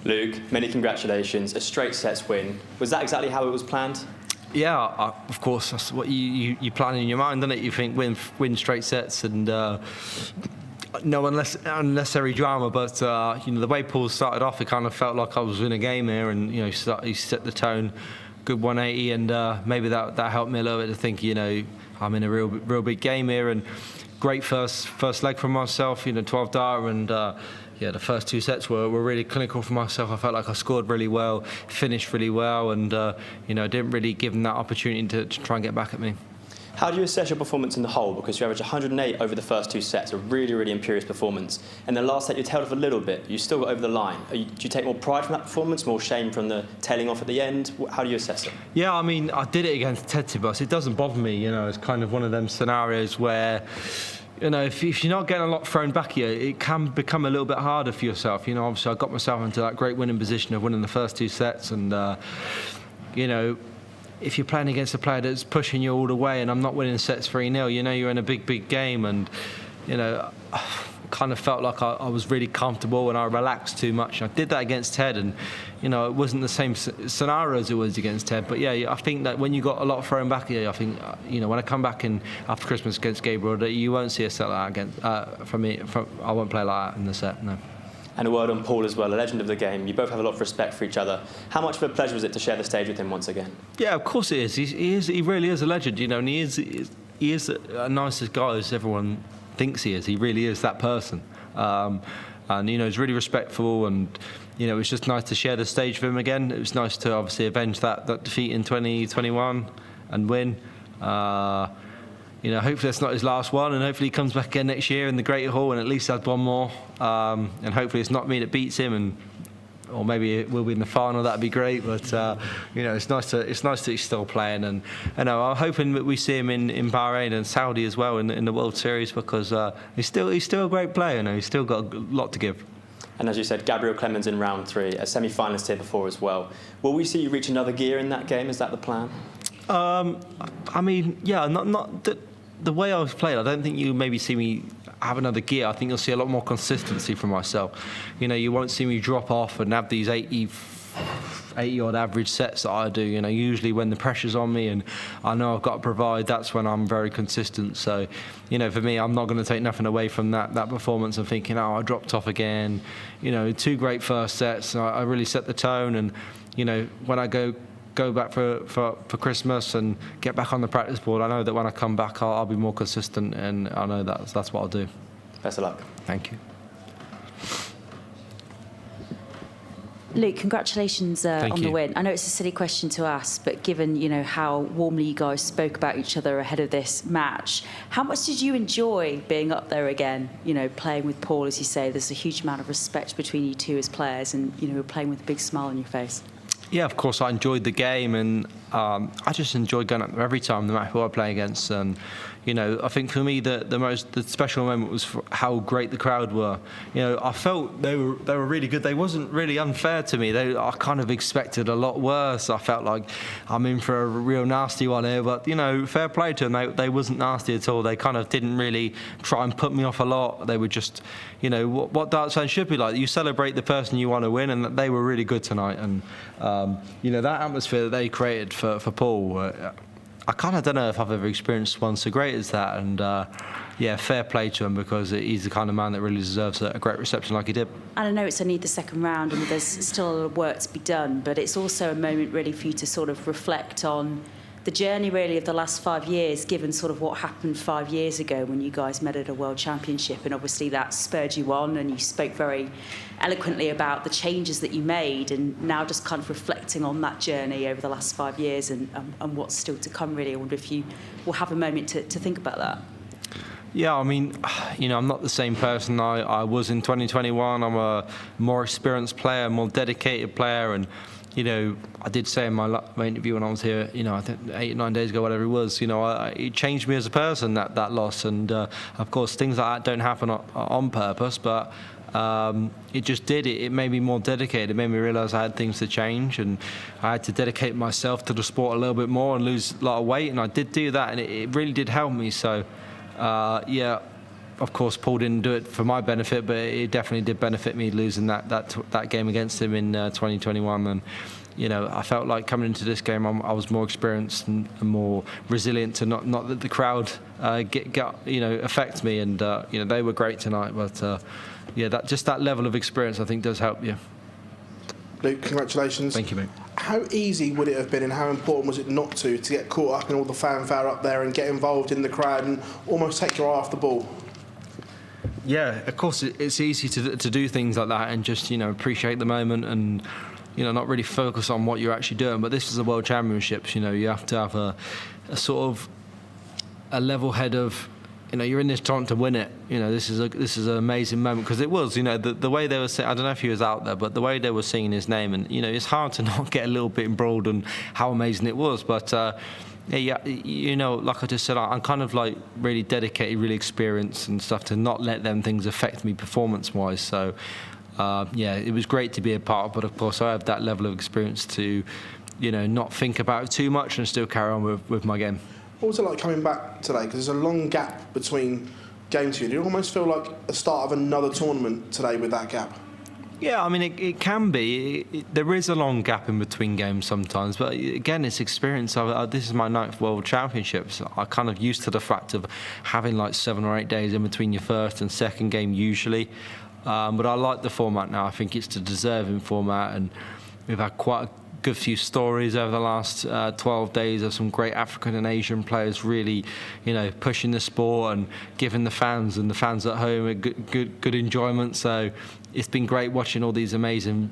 Luke, many congratulations. A straight sets win. Was that exactly how it was planned? Yeah, of course. That's what you plan in your mind, don't it? You think win straight sets and no unnecessary drama. But the way Paul started off, it kind of felt like I was in a game here, and he set the tone, good 180, and maybe that helped me a little bit to think, I'm in a real big game here, and great first leg from myself. 12 data, and the first two sets were really clinical for myself. I felt like I scored really well, finished really well, and didn't really give them that opportunity to try and get back at me. How do you assess your performance in the whole? Because you averaged 108 over the first two sets, a really, really imperious performance. And the last set you tailed off a little bit. You still got over the line. Do you take more pride from that performance, more shame from the tailing off at the end? How do you assess it? Yeah, I mean, I did it against Tsitsipas. It doesn't bother me. It's kind of one of them scenarios where, if you're not getting a lot thrown back at you, it can become a little bit harder for yourself. Obviously, I got myself into that great winning position of winning the first two sets, and if you're playing against a player that's pushing you all the way, and I'm not winning sets 3-0, you're in a big game, and I kind of felt like I was really comfortable and I relaxed too much. I did that against Ted, and it wasn't the same scenario as it was against Ted. But yeah, I think that when you got a lot thrown back at you, I think when I come back in after Christmas against Gabriel, that you won't see a set like that against from me. I won't play like that in the set. No. And a word on Paul as well, a legend of the game. You both have a lot of respect for each other. How much of a pleasure was it to share the stage with him once again? Yeah, of course it is. He really is a legend, and he is a nicest guy as everyone thinks he is. He really is that person. And he's really respectful, and it's just nice to share the stage with him again. It was nice to obviously avenge that defeat in 2021 and win. Hopefully that's not his last one, and hopefully he comes back again next year in the Great Hall and at least has one more. And hopefully it's not me that beats him, or maybe it will be in the final. That'd be great. But it's nice that he's still playing, and I'm hoping that we see him in Bahrain and Saudi as well in the World Series, because he's still a great player. He's still got a lot to give. And as you said, Gabriel Clemens in round 3, a semi-finalist here before as well. Will we see you reach another gear in that game? Is that the plan? I mean, yeah, not the way I was playing. I don't think you maybe see me have another gear. I think you'll see a lot more consistency from myself. You won't see me drop off and have these 80 odd average sets that I do. Usually when the pressure's on me and I know I've got to provide, that's when I'm very consistent. So, for me, I'm not going to take nothing away from that performance and thinking, I dropped off again. 2 great first sets. I really set the tone, and when I go back for Christmas and get back on the practice board, I know that when I come back I'll be more consistent, and I know that's what I'll do. Best of luck. Thank you. Luke, congratulations on the win. I know it's a silly question to ask, but given how warmly you guys spoke about each other ahead of this match, how much did you enjoy being up there again? Playing with Paul, as you say, there's a huge amount of respect between you two as players, and you're playing with a big smile on your face. Yeah, of course, I enjoyed the game, and I just enjoyed going up there every time, no matter who I play against. And I think for me the special moment was how great the crowd were. I felt they were really good. They wasn't really unfair to me. I kind of expected a lot worse. I felt like I'm in for a real nasty one here, but fair play to them. They wasn't nasty at all. They kind of didn't really try and put me off a lot. They were just, what darts fans should be like. You celebrate the person you want to win, and they were really good tonight. And that atmosphere that they created for Paul, I kind of don't know if I've ever experienced one so great as that. And fair play to him, because he's the kind of man that really deserves a great reception like he did. And I know it's only the second round and there's still a lot of work to be done, but it's also a moment really for you to sort of reflect on the journey really of the last 5 years, given sort of what happened 5 years ago when you guys met at a World Championship, and obviously that spurred you on, and you spoke very eloquently about the changes that you made, and now just kind of reflecting on that journey over the last 5 years and what's still to come really. I wonder if you will have a moment to think about that. Yeah, I mean, I'm not the same person I was in 2021. I'm a more experienced player, more dedicated player, and I did say in my interview when I was here, I think 8 or 9 days ago, whatever it was, it changed me as a person, that loss. And of course, things like that don't happen on purpose, but it just did. It made me more dedicated. It made me realise I had things to change, and I had to dedicate myself to the sport a little bit more and lose a lot of weight. And I did do that, and it really did help me. So, of course, Paul didn't do it for my benefit, but it definitely did benefit me losing that game against him in 2021. And I felt like coming into this game, I was more experienced and more resilient to not let the crowd affect me. And they were great tonight, but that level of experience I think does help you. Luke, congratulations. Thank you, mate. How easy would it have been, and how important was it not to get caught up in all the fanfare up there and get involved in the crowd and almost take your eye off the ball? Yeah, of course, it's easy to do things like that and just appreciate the moment and not really focus on what you're actually doing. But this is the World Championships. You have to have a sort of a level head of. You're in this tournament to win it. This is an amazing moment, because it was. The way they were saying, I don't know if he was out there, but the way they were singing his name, and it's hard to not get a little bit embroiled on how amazing it was. But like I just said, I'm kind of like really dedicated, really experienced and stuff to not let them things affect me performance-wise. So it was great to be a part of. But of course, I have that level of experience to, not think about it too much and still carry on with my game. What was it like coming back today? Because there's a long gap between games for you. Do you almost feel like the start of another tournament today with that gap? Yeah, I mean, it can be. There is a long gap in between games sometimes, but again, it's experience. This is my 9th World Championships. I'm kind of used to the fact of having like 7 or 8 days in between your first and second game usually. But I like the format now. I think it's the deserving format, and we've had quite a good few stories over the last 12 days of some great African and Asian players really, pushing the sport and giving the fans at home a good enjoyment. So it's been great watching all these amazing,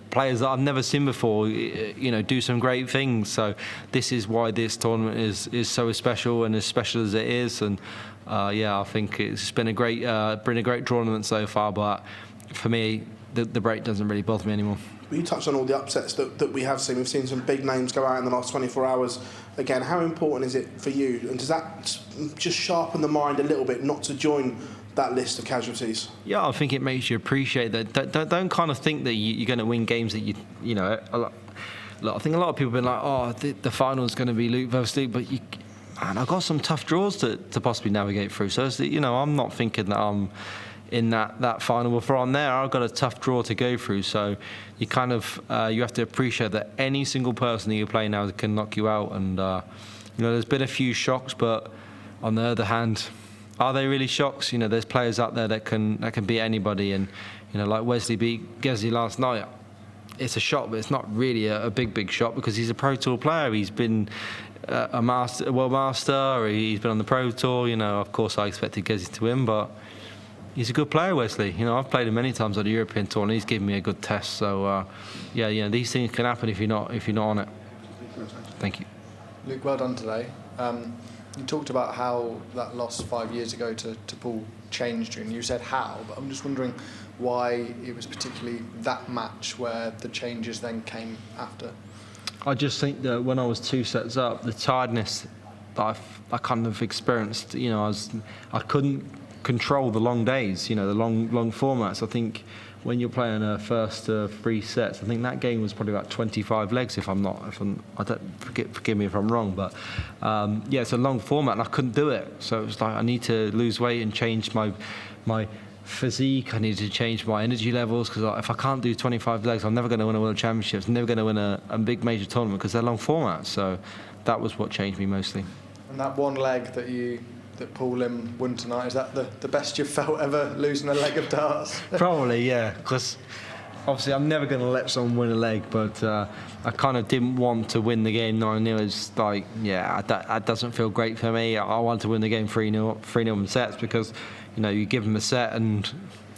players that I've never seen before, do some great things. So this is why this tournament is so special, and as special as it is. And I think it's been a great tournament so far. But for me, the break doesn't really bother me anymore. You touched on all the upsets that we have seen. We've seen some big names go out in the last 24 hours. Again, how important is it for you? And does that just sharpen the mind a little bit not to join that list of casualties? Yeah, I think it makes you appreciate that. Don't kind of think that you're going to win games that I think a lot of people have been like, the final's going to be Luke versus Luke, but I've got some tough draws to possibly navigate through. So, I'm not thinking that I'm in that final. Before I'm there, I've got a tough draw to go through. So you kind of you have to appreciate that any single person that you play now can knock you out. And there's been a few shocks, but on the other hand, are they really shocks? There's players out there that can beat anybody, and like Wesley beat Gezi last night. It's a shock, but it's not really a big shock, because he's a Pro Tour player. He's been a world master. He's been on the Pro Tour. Of course, I expected Gezi to win, but he's a good player, Wesley. I've played him many times on the European Tour, and he's given me a good test. So, these things can happen if you're not on it. Thank you. Luke, well done today. You talked about how that loss 5 years ago to Paul changed you, and you said how, but I'm just wondering why it was particularly that match where the changes then came after. I just think that when I was 2 sets up, the tiredness that I kind of experienced, I couldn't control the long days, the long formats. I think when you're playing a first 3 sets, I think that game was probably about 25 legs. Forgive me if I'm wrong, but it's a long format, and I couldn't do it. So it was like I need to lose weight and change my physique. I need to change my energy levels, because if I can't do 25 legs, I'm never going to win a World Championships. I'm never going to win a big major tournament, because they're long formats. So that was what changed me mostly. And that one leg that Paul Lim won tonight, is that the best you've felt ever, losing a leg of darts? Probably, yeah, because obviously I'm never going to let someone win a leg, but I kind of didn't want to win the game 9-0. It's like, that doesn't feel great for me. I want to win the game 3-0 in sets, because you give him a set and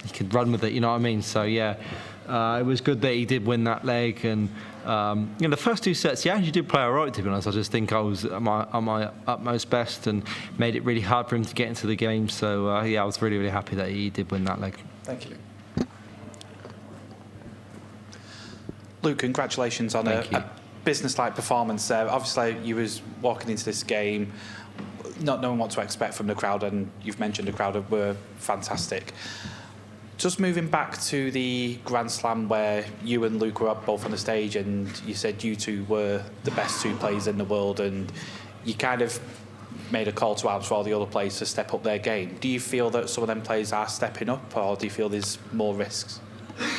he could run with it, you know what I mean? So it was good that he did win that leg. And the first 2 sets, he actually did play all right, to be honest. I just think I was at my utmost best and made it really hard for him to get into the game. So, I was really, really happy that he did win that leg. Thank you, Luke. Luke, congratulations on a business-like performance there. Obviously, you was walking into this game not knowing what to expect from the crowd, and you've mentioned the crowd were fantastic. Just moving back to the Grand Slam, where you and Luke were up both on the stage, and you said you two were the best 2 players in the world, and you kind of made a call to arms for all the other players to step up their game. Do you feel that some of them players are stepping up, or do you feel there's more risks?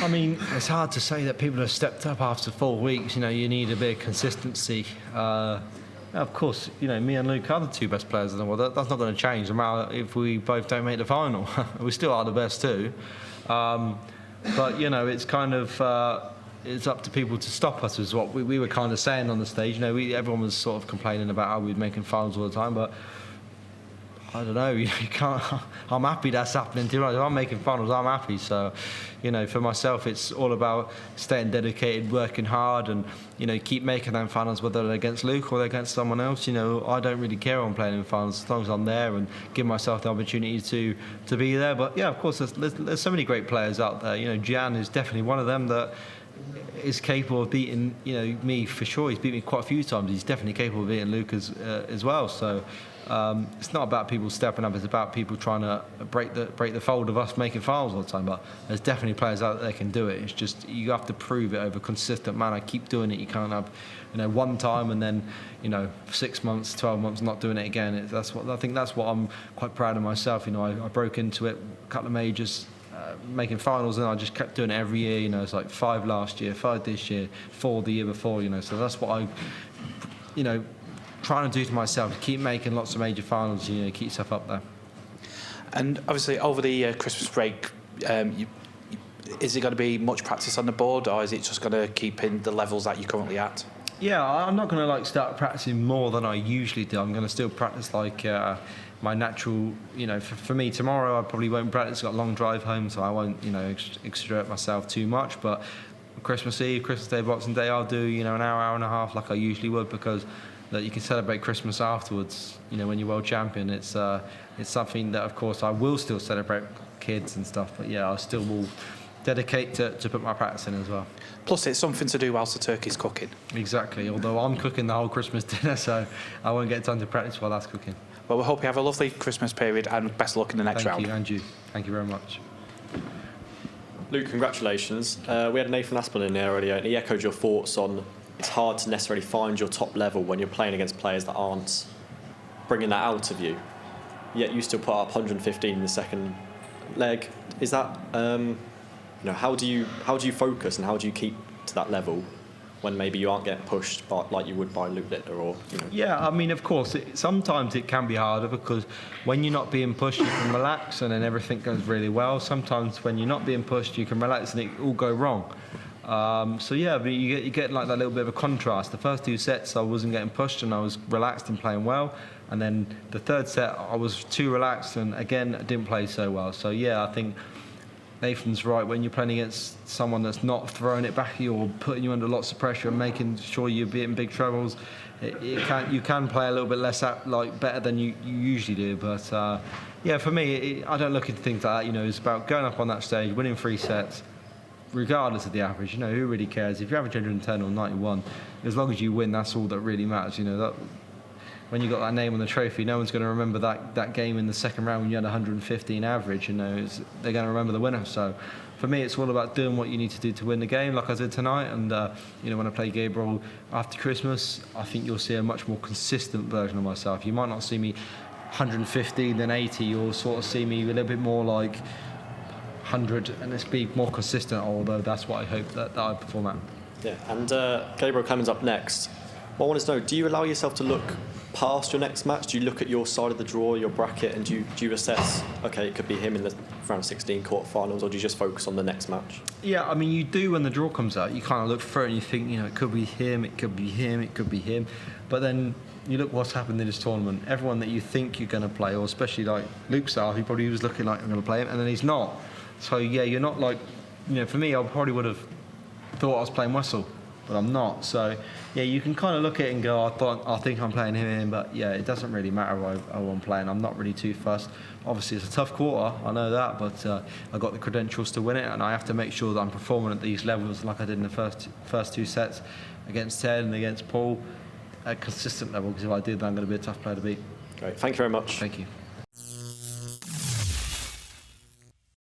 I mean, it's hard to say that people have stepped up after 4 weeks. You know, you need a bit of consistency. Of course, you know, me and Luke are the 2 best players in the world. That's not going to change no matter if we both don't make the final. We still are the best too. But, you know, it's kind of... it's up to people to stop us, is what we were kind of saying on the stage. You know, everyone was sort of complaining about how we'd making finals all the time, but I don't know, you can't... I'm happy that's happening too. If I'm making finals, I'm happy. So, you know, for myself, it's all about staying dedicated, working hard, and, you know, keep making them finals, whether they're against Luke or they're against someone else. You know, I don't really care on playing in finals as long as I'm there and give myself the opportunity to be there. But, yeah, of course, there's so many great players out there. You know, Jan is definitely one of them that is capable of beating, you know, me for sure. He's beat me quite a few times. He's definitely capable of beating Luke as well. So it's not about people stepping up. It's about people trying to break the fold of us making finals all the time. But there's definitely players out there that can do it. It's just you have to prove it over a consistent manner. Keep doing it. You can't have, you know, one time and then, you know, 6 months, 12 months not doing it again. I think that's what I'm quite proud of myself. You know, I broke into it, a couple of majors. Making finals, and I just kept doing it every year. You know, it's like 5 last year, 5 this year, 4 the year before. You know, so that's what I, you know, trying to do to myself. Keep making lots of major finals. You know, keep yourself up there. And obviously, over the Christmas break, is it going to be much practice on the board, or is it just going to keep in the levels that you're currently at? Yeah, I'm not going to like start practicing more than I usually do. I'm going to still practice like my natural, you know, for me tomorrow I probably won't practice. I've got a long drive home, so I won't, you know, exert myself too much. But Christmas Eve, Christmas Day, Boxing Day, I'll do, you know, an hour and a half like I usually would, because that you can celebrate Christmas afterwards. You know, when you're world champion, it's something that, of course, I will still celebrate kids and stuff. But yeah, I still will dedicate to put my practice in as well. Plus, it's something to do whilst the turkey's cooking. Exactly. Although I'm cooking the whole Christmas dinner, so I won't get time to practice while that's cooking. Well, we hope you have a lovely Christmas period and best of luck in the next round. Thank you, and you. Thank you very much. Luke, congratulations. We had Nathan Aspel in there earlier, and he echoed your thoughts on it's hard to necessarily find your top level when you're playing against players that aren't bringing that out of you. Yet you still put up 115 in the second leg. Is that, you know, how do you focus and how do you keep to that level when maybe you aren't getting pushed by, like you would by Luke Littler, or, you know? Yeah, I mean, of course, sometimes it can be harder because when you're not being pushed, you can relax and then everything goes really well. Sometimes when you're not being pushed, you can relax and it all go wrong. So yeah, but you get like that little bit of a contrast. The first 2 sets I wasn't getting pushed and I was relaxed and playing well, and then the third set I was too relaxed and again I didn't play so well. So yeah, I think Nathan's right. When you're playing against someone that's not throwing it back at you or putting you under lots of pressure and making sure you're in big troubles, you can play a little bit less better than you usually do. But yeah, for me, I don't look at things like that. You know, it's about going up on that stage, winning 3 sets, regardless of the average. You know, who really cares if you average 110 or 91? As long as you win, that's all that really matters. You know, that when you got that name on the trophy, no one's going to remember that game in the second round when you had 115 average. You know, they're going to remember the winner. So for me, it's all about doing what you need to do to win the game, like I did tonight. And you know, when I play Gabriel after Christmas, I think you'll see a much more consistent version of myself. You might not see me 115 then 80. You'll sort of see me a little bit more like 100, and let's be more consistent. Although that's what I hope that I perform at. Yeah, and Gabriel Clemens up next. What I want to know, do you allow yourself to look past your next match? Do you look at your side of the draw, your bracket, and do you assess, okay, it could be him in the round 16 quarterfinals, or do you just focus on the next match? Yeah, I mean, you do when the draw comes out. You kind of look through it and you think, you know, it could be him, it could be him, it could be him. But then you look what's happened in this tournament. Everyone that you think you're going to play, or especially like Luke Starr, he probably was looking like I'm going to play him, and then he's not. So yeah, you're not like, you know, for me, I probably would have thought I was playing Wessel, but I'm not. So yeah, you can kind of look at it and go, I think I'm playing him, but yeah, it doesn't really matter who I'm playing. I'm not really too fussed. Obviously, it's a tough quarter, I know that, but I got the credentials to win it, and I have to make sure that I'm performing at these levels like I did in the first 2 sets against Ted and against Paul at a consistent level, because if I did, then I'm going to be a tough player to beat. Great, thank you very much. Thank you.